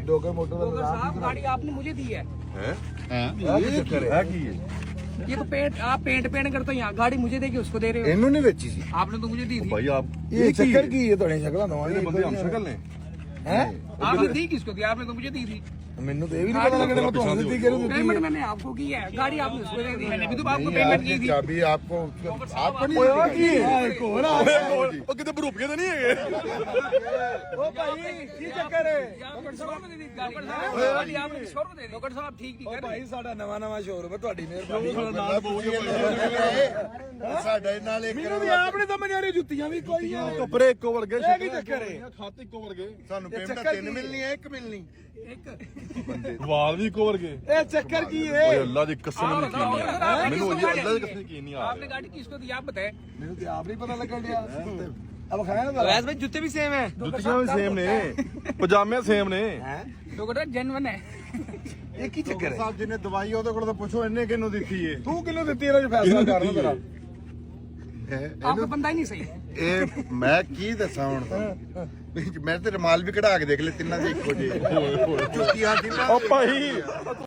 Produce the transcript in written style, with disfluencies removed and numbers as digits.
Dogar motor साहब गाड़ी आपने मुझे दी है। ये ये तो पेंट आप पेंट करते हो यहाँ, गाड़ी मुझे देगी उसको दे रहे हो। ਇਹਨੂੰ ਨਹੀਂ ਵੇਚੀ ਸੀ आपने तो मुझे दी थी। भाई आप ਇਹ ਚੱਕਰ ਕੀ ਹੈ ਤੁਹਾਡੀਆਂ ਸ਼ਕਲਾਂ ਨਵਾਂ ये बंदे हम शक्ल ने ਹੈ आपने दी किसको दी? आपने तो मुझे दी थी। ਮੈਨੂੰ ਤਾਂ ਇਹ ਵੀ ਨਹੀਂ ਪਤਾ ਲੱਗਦਾ ਮੈਂ ਤੁਹਾਨੂੰ ਦਿੱਤੀ ਕਿਹਨੂੰ ਦਿੱਤੀ पेमेंट मैंने आपको की है, गाड़ी आपने उसको दे दी। मैंने भी तो आपको पेमेंट की थी। ਚਾਬੀ ਆਪਕੋ ਆਪको नहीं होगा की है कोना ਉਹ ਕਿਤੇ ਬਰੂਪੀਆਂ ਤਾਂ ਨਹੀਂ ਹੈਗੇ ओ भाई की चक्कर है आपने किसी और को दे दी गाड़ी आपने किसी और को दे दी। डॉक्टर साहब ठीक नहीं कर रहे। ਭਾਈ ਸਾਡਾ ਨਵਾਂ ਸ਼ੋਰੂਮ ਹੈ ਤੁਹਾਡੀ ਮਿਹਰਬਾਨੀ ਸਾਡੇ ਨਾਲ ਇੱਕ ਮੈਨੂੰ ਵੀ ਆਪ ਨਹੀਂ ਸਮਝ ਆ ਰਹੀ ਜੁੱਤੀਆਂ ਵੀ ਕੋਈ ਆ ਕੱਪੜੇ ਇੱਕੋ ਵਰਗੇ ਇਹ ਕੀ ਚੱਕਰ ਹੈ ਖਾਤੇ ਇੱਕੋ ਵਰਗੇ ਸਾਨੂੰ ਇਹ ਪੇਮੈਂਟ ਚੱਕਰ ਤਿੰਨ ਕੀ ਮਿਲਣੀ ਹੈ ਇੱਕ ਮਿਲਣੀ ਵਾਲ ਵੀ ਇੱਕੋ ਵਰਗੇ ਇਹ ਚੱਕਰ ਕੀ ਹੈ ਓਏ ਅੱਲਾ ਦੀ ਕਸਮ ਨਹੀਂ ਕੀਨੀ ਆ ਮੈਨੂੰ ਇਹ ਅੱਲਾ ਦੀ ਕਸਮ ਕੀਨੀ ਆ आपने गाड़ी किसको दी आप बताए। ਮੈਨੂੰ ਤੇ ਆਪ ਨਹੀਂ ਪਤਾ ਲੱਗਣ ਡਿਆ ਅਬ ਖਾਇਆ ਨਾ वैसे भाई जूते भी सेम है। ਜੁੱਤੀਆਂ ਵੀ ਸੇਮ ਨੇ ਪਜਾਮੇ ਸੇਮ ਨੇ ਹੈ डॉक्टर जेन्युइन है। ਇਹ ਕੀ ਚੱਕਰ ਹੈ ਸਾਹਿਬ ਜਿਹਨੇ ਦਵਾਈ ਉਹਦੇ ਕੋਲ ਤਾਂ ਪੁੱਛੋ ਇਹਨੇ ਕਿਹਨੂੰ ਦਿੱਤੀ ਏ ਤੂੰ ਕਿਹਨੂੰ ਦਿੱਤੀ ਇਹਦਾ ਜੋ ਫੈਸਲਾ ਕਰਨਾ ਤੇਰਾ आपका बंदा ही नहीं सही है। ਇਹ ਮੈਂ ਕੀ ਦੱਸਾਂ ਹੁਣ ਮੈਂ ਤੇ ਰਮਾਲ ਵੀ ਕਢਾ ਕੇ ਦੇਖ ਲੈ ਤਿੰਨਾਂ ਦੇ ਇੱਕੋ ਜਿਹੇ ਜੁੱਤੀਆਂ ਸੀ ਨਾ ਓ ਭਾਈ